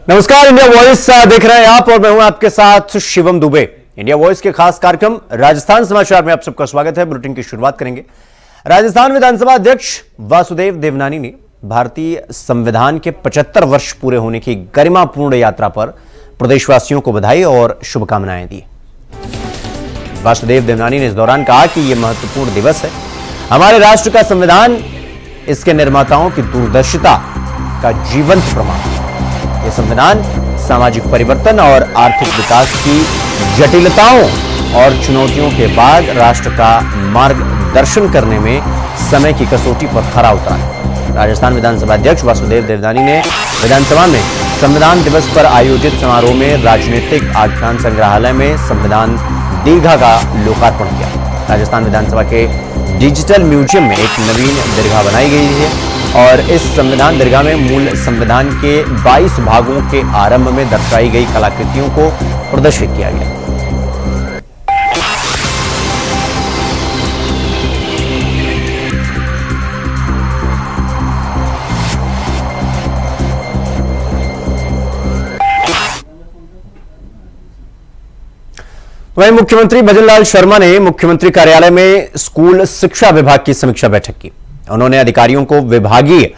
नमस्कार, India voice देख रहे हैं आप और मैं हूं आपके साथ शिवम दुबे। इंडिया वॉइस के खास कार्यक्रम राजस्थान समाचार में आप सबका स्वागत है। बुलेटिन की शुरुआत करेंगे। राजस्थान विधानसभा अध्यक्ष वासुदेव देवनानी ने भारतीय संविधान के 75 वर्ष पूरे होने की गरिमापूर्ण यात्रा पर प्रदेशवासियों को बधाई और शुभकामनाएं दी। वासुदेव देवनानी ने इस दौरान कहा कि यह महत्वपूर्ण दिवस है। हमारे राष्ट्र का संविधान इसके निर्माताओं की दूरदर्शिता का जीवंत प्रमाण है। यह संविधान सामाजिक परिवर्तन और आर्थिक विकास की जटिलताओं और चुनौतियों के बाद राष्ट्र का मार्गदर्शन करने में समय की कसौटी पर खरा उतरा है। राजस्थान विधानसभा अध्यक्ष वासुदेव देवनानी ने विधानसभा में संविधान दिवस पर आयोजित समारोह में राजनीतिक आख्यान संग्रहालय में संविधान दीर्घा का लोकार्पण किया। राजस्थान विधानसभा के डिजिटल म्यूजियम में एक नवीन दीर्घा बनाई गई है और इस संविधान दीर्घा में मूल संविधान के 22 भागों के आरंभ में दर्शाई गई कलाकृतियों को प्रदर्शित किया गया। वहीं मुख्यमंत्री भजनलाल शर्मा ने मुख्यमंत्री कार्यालय में स्कूल शिक्षा विभाग की समीक्षा बैठक की। उन्होंने अधिकारियों को विभागीय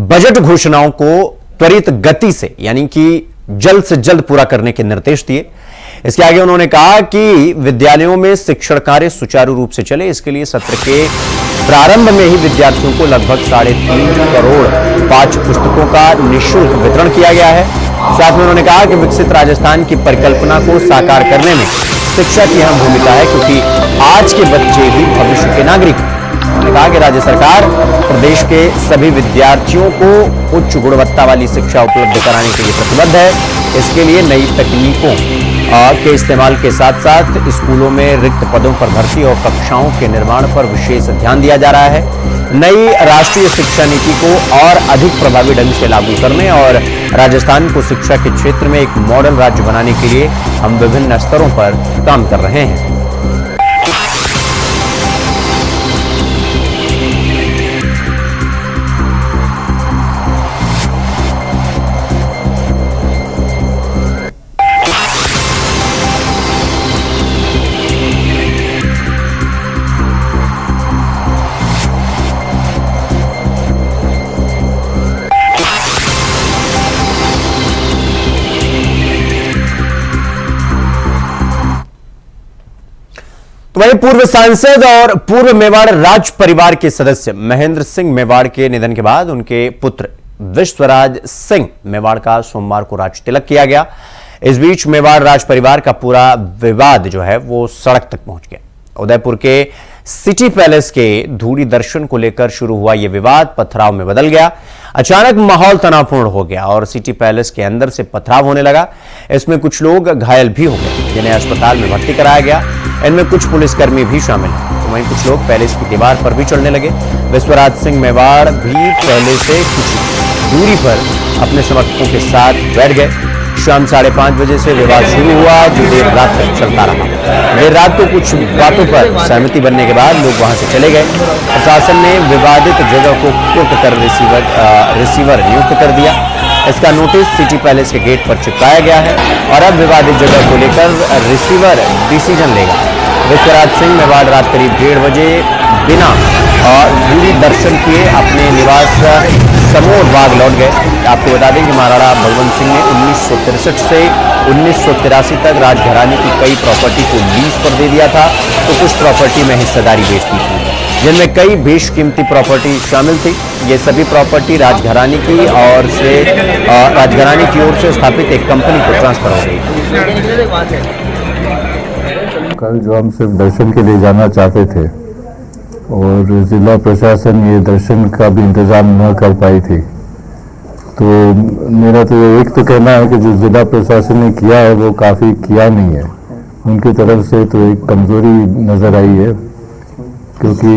बजट घोषणाओं को त्वरित गति से यानी कि जल्द से जल्द पूरा करने के निर्देश दिए। इसके आगे उन्होंने कहा कि विद्यालयों में शिक्षण कार्य सुचारू रूप से चले, इसके लिए सत्र के प्रारंभ में ही विद्यार्थियों को लगभग 3.5 करोड़ पाठ्य पुस्तकों का निःशुल्क वितरण किया गया है। साथ में उन्होंने कहा कि विकसित राजस्थान की परिकल्पना को साकार करने में शिक्षा की अहम भूमिका है, क्योंकि आज के बच्चे ही भविष्य के नागरिक हैं। उन्होंने कहा कि राज्य सरकार प्रदेश के सभी विद्यार्थियों को उच्च गुणवत्ता वाली शिक्षा उपलब्ध कराने के लिए प्रतिबद्ध है। इसके लिए नई तकनीकों के इस्तेमाल के साथ साथ स्कूलों में रिक्त पदों पर भर्ती और कक्षाओं के निर्माण पर विशेष ध्यान दिया जा रहा है। नई राष्ट्रीय शिक्षा नीति को और अधिक प्रभावी ढंग से लागू करने और राजस्थान को शिक्षा के क्षेत्र में एक मॉडल राज्य बनाने के लिए हम विभिन्न स्तरों पर काम कर रहे हैं। वहीं पूर्व सांसद और पूर्व मेवाड़ राज परिवार के सदस्य महेंद्र सिंह मेवाड़ के निधन के बाद उनके पुत्र विश्वराज सिंह मेवाड़ का सोमवार को राज तिलक किया गया। इस बीच मेवाड़ राज परिवार का पूरा विवाद जो है वो सड़क तक पहुंच गया। उदयपुर के सिटी पैलेस के धूड़ी दर्शन को लेकर शुरू हुआ यह विवाद पथराव में बदल गया। अचानक माहौल तनावपूर्ण हो गया और सिटी पैलेस के अंदर से पथराव होने लगा। इसमें कुछ लोग घायल भी हो गए, जिन्हें अस्पताल में भर्ती कराया गया। इनमें कुछ पुलिसकर्मी भी शामिल हैं। तो वहीं कुछ लोग पैलेस की दीवार पर भी चढ़ने लगे। विश्वराज सिंह मेवाड़ भी पहले से कुछ दूरी पर अपने समर्थकों के साथ बैठ गए। शाम 5:30 बजे से विवाद शुरू हुआ, जो देर रात तक चलता रहा। देर रात को कुछ बातों पर सहमति बनने के बाद लोग वहां से चले गए। प्रशासन ने विवादित जगह को कुर्क कर रिसीवर नियुक्त कर दिया। इसका नोटिस सिटी पैलेस के गेट पर चिपकाया गया है और अब विवादित जगह को लेकर रिसीवर डिसीजन लेगा। विश्वराज सिंह मेवाड़ रात करीब 1:30 बजे बिना धूड़ी दर्शन किए अपने निवास समोर बाग लौट गए। आपको बता दें कि महाराणा भगवंत सिंह ने 1963 से 1983 तक राजघराने की कई प्रॉपर्टी को लीज पर दे दिया था, तो कुछ प्रॉपर्टी में हिस्सेदारी बेच दी थी, जिनमें कई बेशकीमती प्रॉपर्टी शामिल थी। ये सभी प्रॉपर्टी राजघराने की और से राजघराने की ओर से स्थापित एक कंपनी को ट्रांसफर हो गई। कल जो हम सिर्फ दर्शन के लिए जाना चाहते थे और जिला प्रशासन ये दर्शन का भी इंतजाम न कर पाई थी, तो मेरा तो एक तो कहना है कि जो जिला प्रशासन ने किया है वो काफ़ी किया नहीं है। उनकी तरफ से तो एक कमज़ोरी नज़र आई है, क्योंकि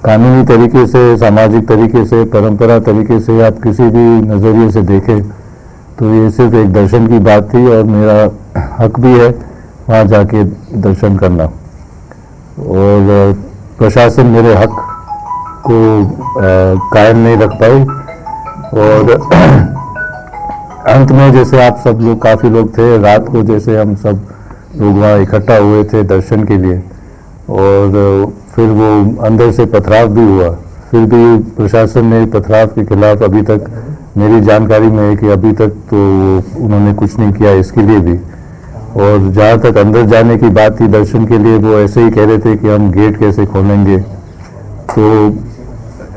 कानूनी तरीके से, सामाजिक तरीके से, परंपरा तरीके से आप किसी भी नज़रिए से देखें तो ये सिर्फ एक दर्शन की बात थी और मेरा हक भी है वहाँ जाके दर्शन करना। और प्रशासन मेरे हक को कायम नहीं रख पाई और अंत में जैसे आप सब लोग काफ़ी लोग थे, रात को जैसे हम सब लोग वहाँ इकट्ठा हुए थे दर्शन के लिए, और फिर वो अंदर से पथराव भी हुआ। फिर भी प्रशासन ने पथराव के खिलाफ अभी तक मेरी जानकारी में है कि अभी तक तो उन्होंने कुछ नहीं किया इसके लिए भी। और जहाँ तक अंदर जाने की बात थी दर्शन के लिए, वो ऐसे ही कह रहे थे कि हम गेट कैसे खोलेंगे। तो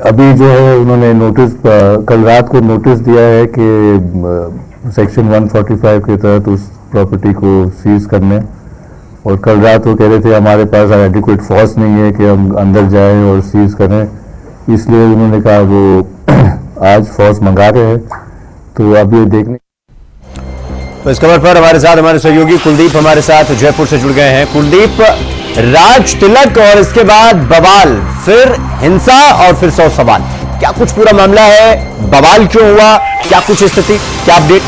अभी जो है उन्होंने नोटिस कल रात को नोटिस दिया है कि सेक्शन 145 के तहत उस प्रॉपर्टी को सीज करने, और कल रात वो कह रहे थे हमारे पास एडिक्वेट फोर्स नहीं है कि हम अंदर जाएं और सीज करें, इसलिए उन्होंने कहा वो आज फोर्स मंगा रहे हैं। तो अब ये देखने। तो इस खबर पर हमारे साथ हमारे सहयोगी कुलदीप हमारे साथ जयपुर से जुड़ गए हैं। कुलदीप, राज तिलक और इसके बाद बवाल, फिर हिंसा और फिर 100 सवाल, क्या कुछ पूरा मामला है? बवाल क्यों हुआ? क्या कुछ स्थिति, क्या अपडेट?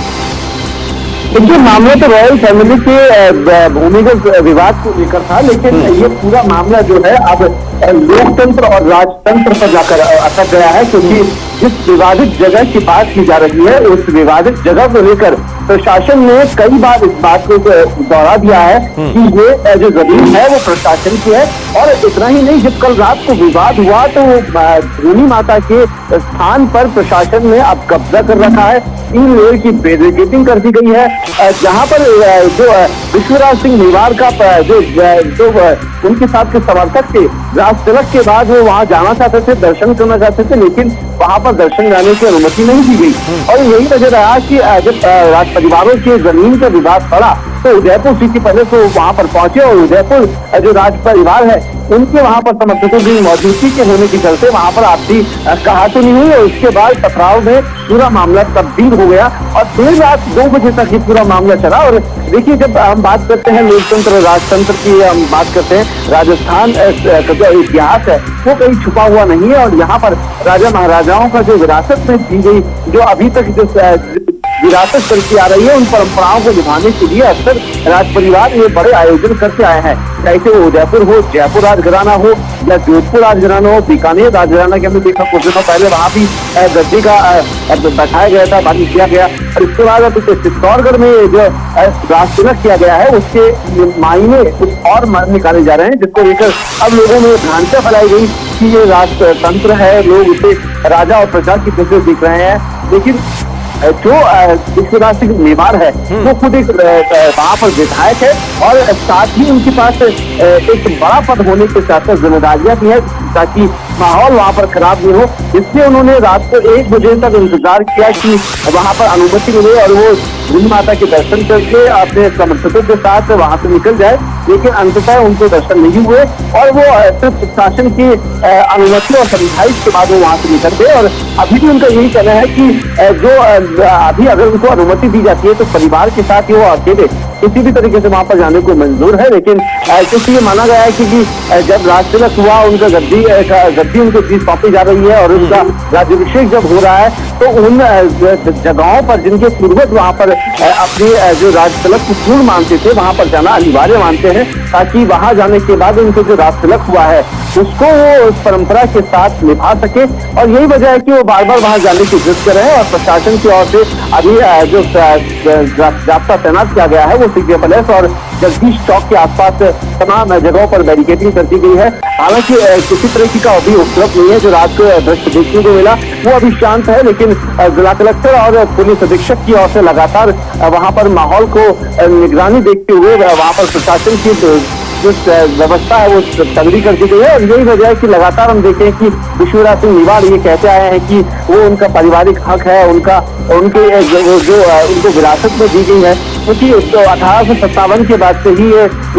देखिए, मामला तो रॉयल फैमिली के भूमिगत विवाद को लेकर था, लेकिन ये पूरा मामला जो है अब लोकतंत्र और राजतंत्र पर जाकर अटक गया है, क्योंकि जिस विवादित जगह की बात की जा रही है उस विवादित जगह को लेकर प्रशासन ने कई बार इस बात को दोहरा दिया है कि ये जो जमीन है वो प्रशासन की है। और इतना ही नहीं, जब कल रात को विवाद हुआ तो धूनी माता के स्थान पर प्रशासन ने अब कब्जा कर रखा है। 3 लेयर की बैरिकेडिंग कर दी गई है, जहां पर जो विश्वराज सिंह मेवाड़ का जो उनके साथ के समर्थक थे, राज तिलक के बाद वो वहां जाना चाहते थे, दर्शन करना चाहते थे, लेकिन वहां पर दर्शन जाने की अनुमति नहीं दी गई। और यही वजह रहा कि जब राज परिवारों के जमीन का विवाद पड़ा तो उदयपुर सिटी पहले तो वहां पर पहुंचे, और उदयपुर जो राज परिवार है उनके वहां पर समर्थकों की मौजूदगी के होने के चलते वहां पर आपसी कहासुनी हुई, और उसके बाद पथराव में पूरा मामला तब्दील हो गया और देर रात 2 बजे तक ये पूरा मामला चला। और देखिए, जब हम बात करते हैं लोकतंत्र राजतंत्र की, हम बात करते हैं राजस्थान का जो इतिहास है वो कहीं छुपा हुआ नहीं है। और यहाँ पर राजा महाराजाओं का जो विरासत में दी गई, जो अभी तक जो विरासत चलती आ रही है, उन परंपराओं को निभाने के लिए अक्सर राज परिवार ये बड़े आयोजन करते आए हैं, चाहे वो उदयपुर हो, जयपुर राजघराना हो या जोधपुर राजघराना हो, बीकानेर राजघराना के हमने देखा कुछ दिनों पहले वहां भी गद्दी का बैठाया गया था, बाकी किया गया। और इसके बाद अब चित्तौड़गढ़ में जो राज तिलक किया गया है उसके मायने कुछ और निकाले जा रहे हैं, जिसको लेकर अब लोगों में भ्रांतियां फैलाई गई कि ये राजतंत्र है, लोग उसे राजा और प्रजा की तरह दिख रहे हैं। लेकिन जो विश्वराज सिंह मेवाड़ है वो खुद एक वहां पर विधायक है, और साथ ही उनके पास एक बड़ा पद होने के साथ साथ जिम्मेदारियां भी है ताकि माहौल वहां पर खराब नहीं हो। इसलिए उन्होंने रात को 1 बजे तक इंतजार किया कि वहां पर अनुमति मिले और वो धूनी माता के दर्शन करके अपने समर्थकों के साथ वहां से निकल जाए, लेकिन अंततः उनको दर्शन नहीं हुए और वो सिर्फ प्रशासन की अनुमति और समझाइश के बाद वो वहां से निकल गए। और अभी भी उनका यही कहना है कि जो अभी अगर उनको अनुमति दी जाती है तो परिवार के साथ ही वो अकेले किसी भी तरीके से वहां पर जाने को मंजूर है। लेकिन क्योंकि ये माना गया है कि जब राज तिलक हुआ, उनका गद्दी उनको चीज सौंपी जा रही है और उनका राज्याभिषेक जब हो रहा है तो उन जगहों पर जिनके पूर्वज वहां पर अपनी जो राज तिलक को पूर्ण मानते थे वहां पर जाना अनिवार्य मानते हैं, ताकि वहां जाने के बाद उनको जो राज तिलक हुआ है उसको वो उस परंपरा के साथ निभा सके। और यही वजह है कि वो बार बार वहां जाने की जिद कर रहे हैं। और प्रशासन की ओर से अभी जो जाब्ता तैनात किया गया है वो सिटी पुलिस और जगदीश चौक के आसपास तमाम जगहों पर बैरिकेडिंग कर दी गई है। हालांकि किसी तरह का अभी उपलब्ध नहीं है। जो रात को दृश्य देखने को मिला वो अभी शांत है, लेकिन जिला कलेक्टर और पुलिस अधीक्षक की ओर से लगातार वहां पर माहौल को निगरानी देखते हुए वहां पर प्रशासन की जो व्यवस्था है वो तगड़ी कर दी गई है। और यही वजह है कि लगातार हम देखें कि विश्वराज सिंह मेवाड़ ये कहते आए हैं कि वो उनका पारिवारिक हक है, उनके जो उनको विरासत में दी गई है, क्योंकि 1857 के बाद से ही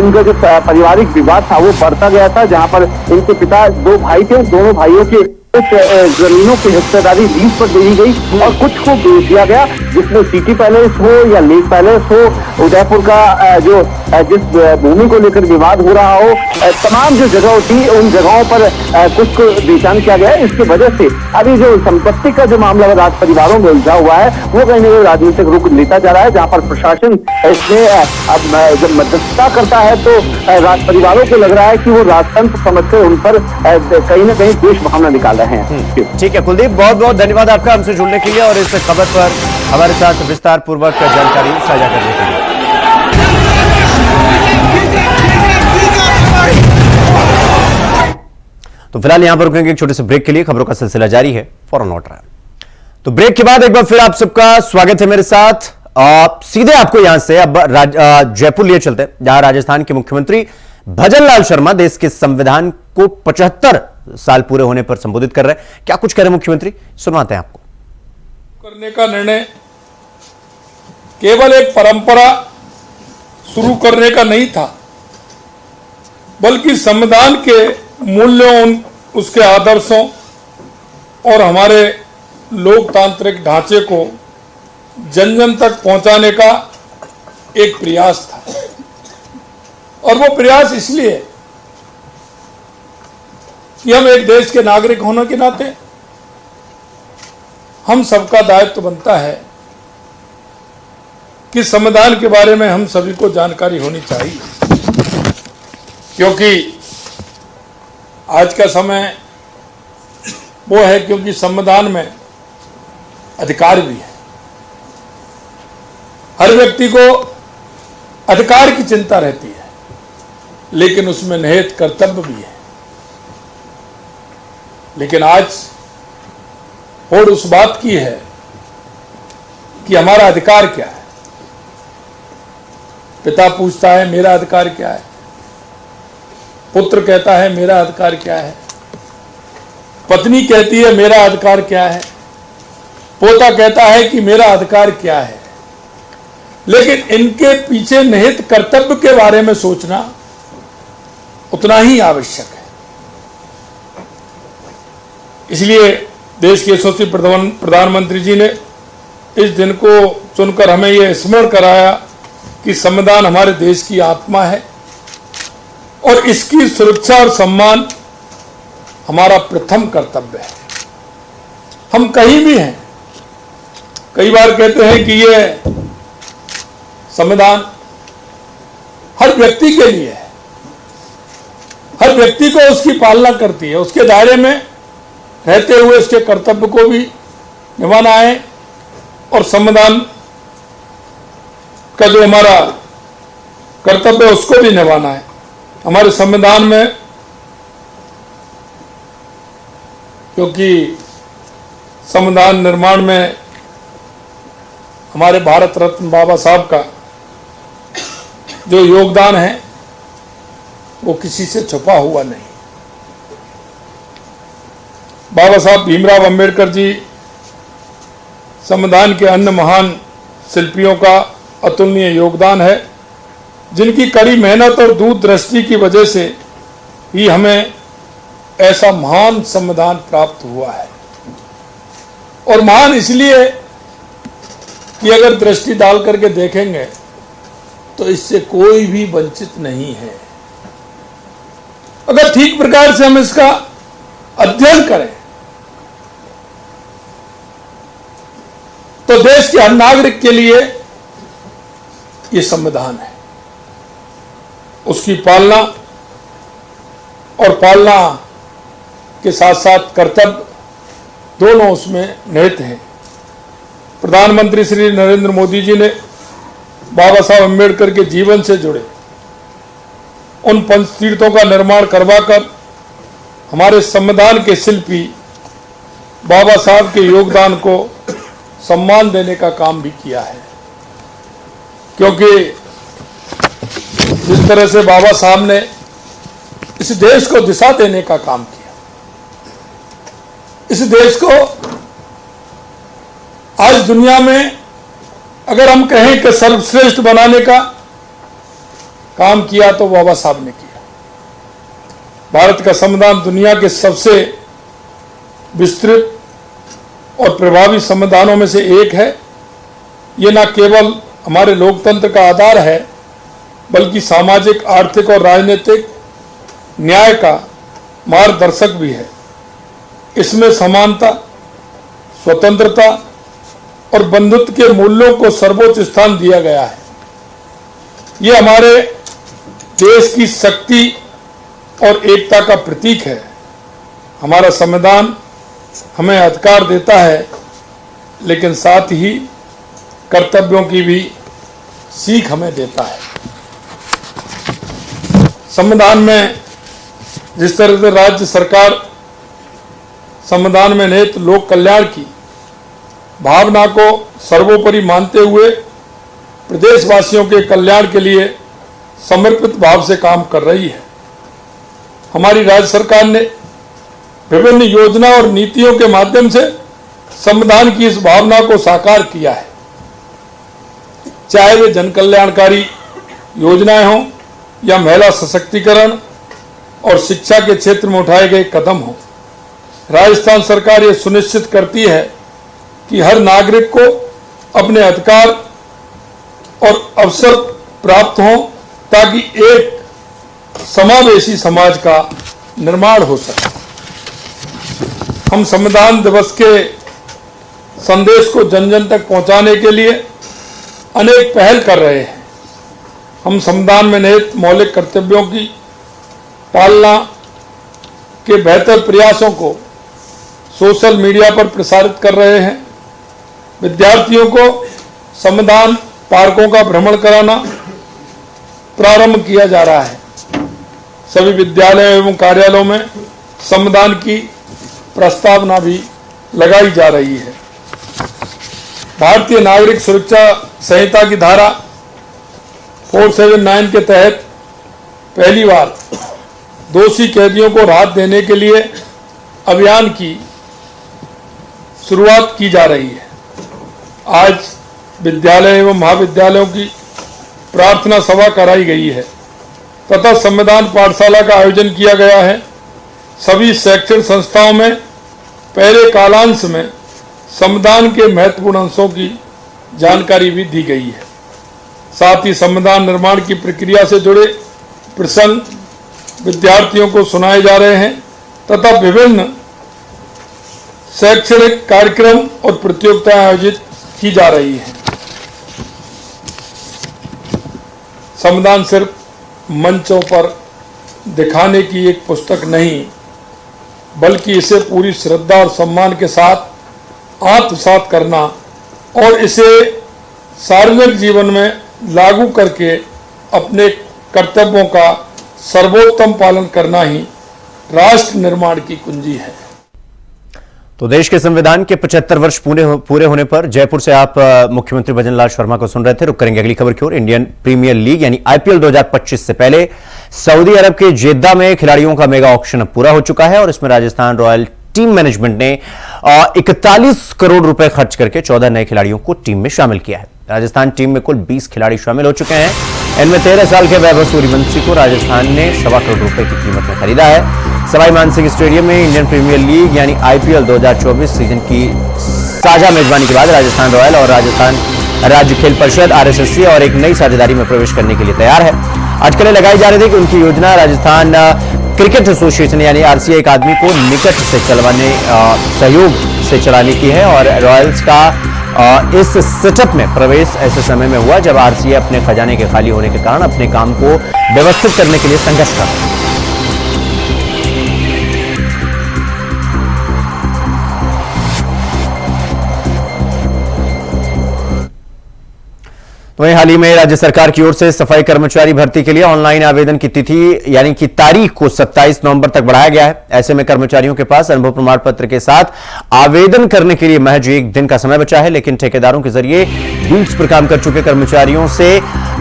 इनका जो पारिवारिक विवाद था वो बढ़ता गया था, जहां पर इनके पिता 2 भाई थे, दोनों भाइयों के कुछ जमीनों की हिस्सेदारी लीज पर दे दी गई और कुछ को बेच दिया गया, जिसमें सिटी पैलेस हो या लेक पैलेस हो, उदयपुर का जो जिस भूमि को लेकर विवाद हो रहा हो, तमाम जो जगह थी उन जगहों पर कुछ को बेचान किया गया है। इसकी वजह से अभी जो संपत्ति का जो मामला राज परिवारों में उलझा हुआ है वो कहीं ना कहीं राजनीतिक रुख लेता जा रहा है, जहाँ पर प्रशासन इसमें अब जब मध्यस्थता करता है तो राज परिवारों को लग रहा है कि वो राजतंत्र समझकर उन पर कहीं ना कहीं द्वेष भावना निकाल रहे हैं। ठीक है कुलदीप, बहुत बहुत धन्यवाद आपका हमसे जुड़ने के लिए और इस खबर पर हमारे साथ विस्तार पूर्वक जानकारी साझा करने के लिए। तो फिलहाल यहां पर रुकेंगे एक छोटे से ब्रेक के लिए। खबरों का सिलसिला जारी है, फौरन लौट रहा है। तो ब्रेक के बाद एक बार फिर आप सबका स्वागत है मेरे साथ। सीधे आपको यहां से अब जयपुर लिए चलते हैं, जहां राजस्थान के मुख्यमंत्री भजन लाल शर्मा देश के संविधान को 75 साल पूरे होने पर संबोधित कर रहे हैं। क्या कुछ कह रहे हैं मुख्यमंत्री, सुनवाते हैं आपको। करने का निर्णय केवल एक परंपरा शुरू करने का नहीं था, बल्कि संविधान के मूल्यों, उसके आदर्शों और हमारे लोकतांत्रिक ढांचे को जन जन तक पहुंचाने का एक प्रयास था। और वो प्रयास इसलिए कि हम एक देश के नागरिक होने के नाते हम सबका दायित्व बनता है कि संविधान के बारे में हम सभी को जानकारी होनी चाहिए, क्योंकि आज का समय वो है क्योंकि संविधान में अधिकार भी है। हर व्यक्ति को अधिकार की चिंता रहती है, लेकिन उसमें निहित कर्तव्य भी है। लेकिन आज होड़ उस बात की है कि हमारा अधिकार क्या है। पिता पूछता है मेरा अधिकार क्या है, पुत्र कहता है मेरा अधिकार क्या है, पत्नी कहती है मेरा अधिकार क्या है, पोता कहता है कि मेरा अधिकार क्या है। लेकिन इनके पीछे निहित कर्तव्य के बारे में सोचना उतना ही आवश्यक है। इसलिए देश के यशस्वी प्रधानमंत्री जी ने इस दिन को चुनकर हमें यह स्मरण कराया कि संविधान हमारे देश की आत्मा है और इसकी सुरक्षा और सम्मान हमारा प्रथम कर्तव्य है। हम कहीं भी हैं, कई बार कहते हैं कि यह संविधान हर व्यक्ति के लिए है, हर व्यक्ति को उसकी पालना करती है, उसके दायरे में रहते हुए उसके कर्तव्य को भी निभाना है और संविधान का जो हमारा कर्तव्य है उसको भी निभाना है। हमारे संविधान में, क्योंकि संविधान निर्माण में हमारे भारत रत्न बाबा साहब का जो योगदान है वो किसी से छुपा हुआ नहीं। बाबा साहब भीमराव अंबेडकर जी संविधान के अन्य महान शिल्पियों का अतुलनीय योगदान है, जिनकी कड़ी मेहनत और दूरदृष्टि की वजह से ही हमें ऐसा महान संविधान प्राप्त हुआ है। और महान इसलिए कि अगर दृष्टि डाल करके देखेंगे तो इससे कोई भी वंचित नहीं है। अगर ठीक प्रकार से हम इसका अध्ययन करें तो देश के हर नागरिक के लिए ये संविधान है। उसकी पालना और पालना के साथ साथ कर्तव्य दोनों उसमें निहित हैं। प्रधानमंत्री श्री नरेंद्र मोदी जी ने बाबा साहब अम्बेडकर के जीवन से जुड़े उन पंचतीर्थों का निर्माण करवाकर हमारे संविधान के शिल्पी बाबा साहब के योगदान को सम्मान देने का काम भी किया है। क्योंकि जिस तरह से बाबा साहब ने इस देश को दिशा देने का काम किया, इस देश को आज दुनिया में अगर हम कहें कि सर्वश्रेष्ठ बनाने का काम किया तो बाबा साहब ने किया। भारत का संविधान दुनिया के सबसे विस्तृत और प्रभावी संविधानों में से एक है। ये न केवल हमारे लोकतंत्र का आधार है, बल्कि सामाजिक, आर्थिक और राजनीतिक न्याय का मार्गदर्शक भी है। इसमें समानता, स्वतंत्रता और बंधुत्व के मूल्यों को सर्वोच्च स्थान दिया गया है। ये हमारे देश की शक्ति और एकता का प्रतीक है। हमारा संविधान हमें अधिकार देता है, लेकिन साथ ही कर्तव्यों की भी सीख हमें देता है। संविधान में जिस तरह से राज्य सरकार संविधान में निहित लोक कल्याण की भावना को सर्वोपरि मानते हुए प्रदेशवासियों के कल्याण के लिए समर्पित भाव से काम कर रही है। हमारी राज्य सरकार ने विभिन्न योजना और नीतियों के माध्यम से संविधान की इस भावना को साकार किया है, चाहे वे जन कल्याणकारी योजनाएं हों या महिला सशक्तिकरण और शिक्षा के क्षेत्र में उठाए गए कदम हों। राजस्थान सरकार ये सुनिश्चित करती है कि हर नागरिक को अपने अधिकार और अवसर प्राप्त हों ताकि एक समावेशी समाज का निर्माण हो सके। हम संविधान दिवस के संदेश को जन जन तक पहुंचाने के लिए अनेक पहल कर रहे हैं। हम संविधान में निहित मौलिक कर्तव्यों की पालना के बेहतर प्रयासों को सोशल मीडिया पर प्रसारित कर रहे हैं। विद्यार्थियों को संविधान पार्कों का भ्रमण कराना प्रारंभ किया जा रहा है। सभी विद्यालयों एवं कार्यालयों में संविधान की प्रस्तावना भी लगाई जा रही है। भारतीय नागरिक सुरक्षा संहिता की धारा 479 के तहत पहली बार दोषी कैदियों को राहत देने के लिए अभियान की शुरुआत की जा रही है। आज विद्यालय एवं महाविद्यालयों की प्रार्थना सभा कराई गई है तथा संविधान पाठशाला का आयोजन किया गया है। सभी शैक्षणिक संस्थाओं में पहले कालांश में संविधान के महत्वपूर्ण अंशों की जानकारी भी दी गई है। साथ ही संविधान निर्माण की प्रक्रिया से जुड़े प्रसंग विद्यार्थियों को सुनाए जा रहे हैं तथा विभिन्न शैक्षणिक कार्यक्रम और प्रतियोगिताएं आयोजित की जा रही हैं। संविधान सिर्फ मंचों पर दिखाने की एक पुस्तक नहीं, बल्कि इसे पूरी श्रद्धा और सम्मान के साथ आत्मसात करना और इसे सार्वजनिक जीवन में लागू करके अपने कर्तव्यों का सर्वोत्तम पालन करना ही राष्ट्र निर्माण की कुंजी है। तो देश के संविधान के 75 वर्ष पूरे होने पर जयपुर से आप मुख्यमंत्री भजनलाल शर्मा को सुन रहे थे। रुक करेंगे अगली खबर की ओर। इंडियन प्रीमियर लीग यानी आईपीएल 2025 से पहले सऊदी अरब के जेद्दा में खिलाड़ियों का मेगा ऑक्शन पूरा हो चुका है और इसमें राजस्थान रॉयल टीम मैनेजमेंट ने 41 करोड़ रुपए खर्च करके 14 नए खिलाड़ियों को टीम में शामिल किया है। राजस्थान टीम में कुल 20 खिलाड़ी शामिल हो चुके हैं। इनमें 13 साल के वैभव सूर्यवंशी को राजस्थान ने 1.25 करोड़ रुपए की कीमत में खरीदा है। सवाई मानसिंह स्टेडियम में इंडियन प्रीमियर लीग यानी आईपीएल 2024 सीजन की साझा मेजबानी के बाद राजस्थान रॉयल और राजस्थान राज्य खेल परिषद आरएसएससी और एक नई साझेदारी में प्रवेश करने के लिए तैयार है। अटकलें लगाई जा रही थी कि उनकी योजना राजस्थान क्रिकेट एसोसिएशन यानी आरसीआई अकादमी को निकट से चलवाने सहयोग से चलाने की है और रॉयल्स का इस सेटअप में प्रवेश ऐसे समय में हुआ जब आरसीआई अपने खजाने के खाली होने के कारण अपने काम को व्यवस्थित करने के लिए संघर्ष कर रहा है। तो वहीं हाल ही में राज्य सरकार की ओर से सफाई कर्मचारी भर्ती के लिए ऑनलाइन आवेदन की तिथि यानी कि तारीख को 27 नवंबर तक बढ़ाया गया है। ऐसे में कर्मचारियों के पास अनुभव प्रमाण पत्र के साथ आवेदन करने के लिए महज एक दिन का समय बचा है, लेकिन ठेकेदारों के जरिए बीट्स पर काम कर चुके कर्मचारियों से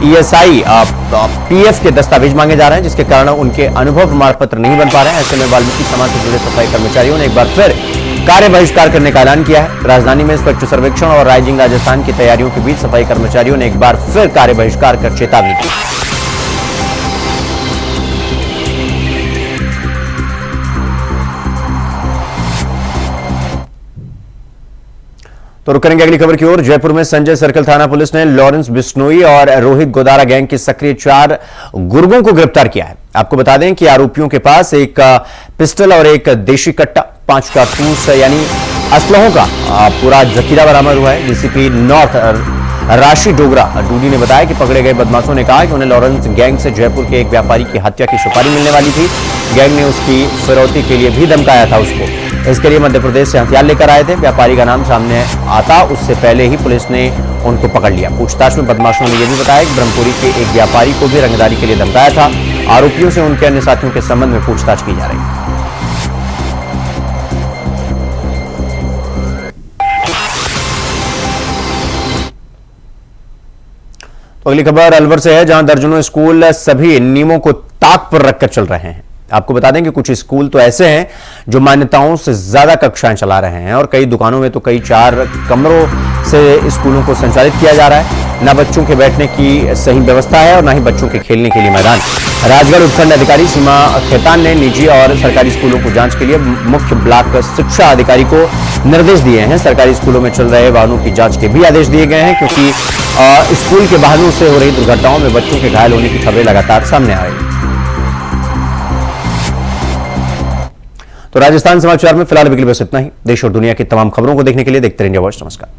ईएसआई पीएफ के दस्तावेज मांगे जा रहे हैं, जिसके कारण उनके अनुभव प्रमाण पत्र नहीं बन पा रहे हैं। ऐसे में वाल्मीकि समाज से जुड़े सफाई कर्मचारियों ने एक बार फिर कार्य बहिष्कार करने का ऐलान किया है। राजधानी में स्वच्छ सर्वेक्षण और राइजिंग राजस्थान की तैयारियों के बीच सफाई कर्मचारियों ने एक बार फिर कार्य बहिष्कार कर चेतावनी दी। तो रुक करेंगे अगली खबर की ओर। जयपुर में संजय सर्कल थाना पुलिस ने लॉरेंस बिश्नोई और रोहित गोदारा गैंग के सक्रिय 4 गुर्गों को गिरफ्तार किया है। आपको बता दें कि आरोपियों के पास एक पिस्टल और एक देशी कट्टा, 5 कारतूस यानी असलहों का पूरा जखीरा बरामद हुआ है। डीसीपी नॉर्थ राशि डोगरा डूडी ने बताया कि पकड़े गए बदमाशों ने कहा कि उन्हें लॉरेंस गैंग से जयपुर के एक व्यापारी की हत्या की सुपारी मिलने वाली थी। गैंग ने उसकी फिरौती के लिए भी धमकाया था उसको। इसके लिए मध्य प्रदेश से हथियार लेकर आए थे। व्यापारी का नाम सामने आता उससे पहले ही पुलिस ने उनको पकड़ लिया। पूछताछ में बदमाशों ने यह भी बताया कि ब्रह्मपुरी के एक व्यापारी को भी रंगदारी के लिए धमकाया था। आरोपियों से उनके अन्य साथियों के संबंध में पूछताछ की जा रही है। तो अगली खबर अलवर से है, जहां दर्जनों स्कूल सभी नियमों को ताक पर रखकर चल रहे हैं। आपको बता दें कि कुछ स्कूल तो ऐसे हैं जो मान्यताओं से ज्यादा कक्षाएं चला रहे हैं और कई दुकानों में तो कई 4 कमरों से स्कूलों को संचालित किया जा रहा है। न बच्चों के बैठने की सही व्यवस्था है और न ही बच्चों के खेलने के लिए मैदान। राजगढ़ उपखंड अधिकारी सीमा खेतान ने निजी और सरकारी स्कूलों को जांच के लिए मुख्य ब्लॉक शिक्षा अधिकारी को निर्देश दिए हैं। सरकारी स्कूलों में चल रहे वाहनों की जांच के भी आदेश दिए गए हैं, क्योंकि स्कूल के वाहनों से हो रही दुर्घटनाओं में बच्चों के घायल होने की खबरें लगातार सामने आ रही हैं। तो राजस्थान समाचार में फिलहाल अभी के लिए बस इतना ही। देश और दुनिया की तमाम खबरों को देखने के लिए देखते रहिए वॉइस। नमस्कार।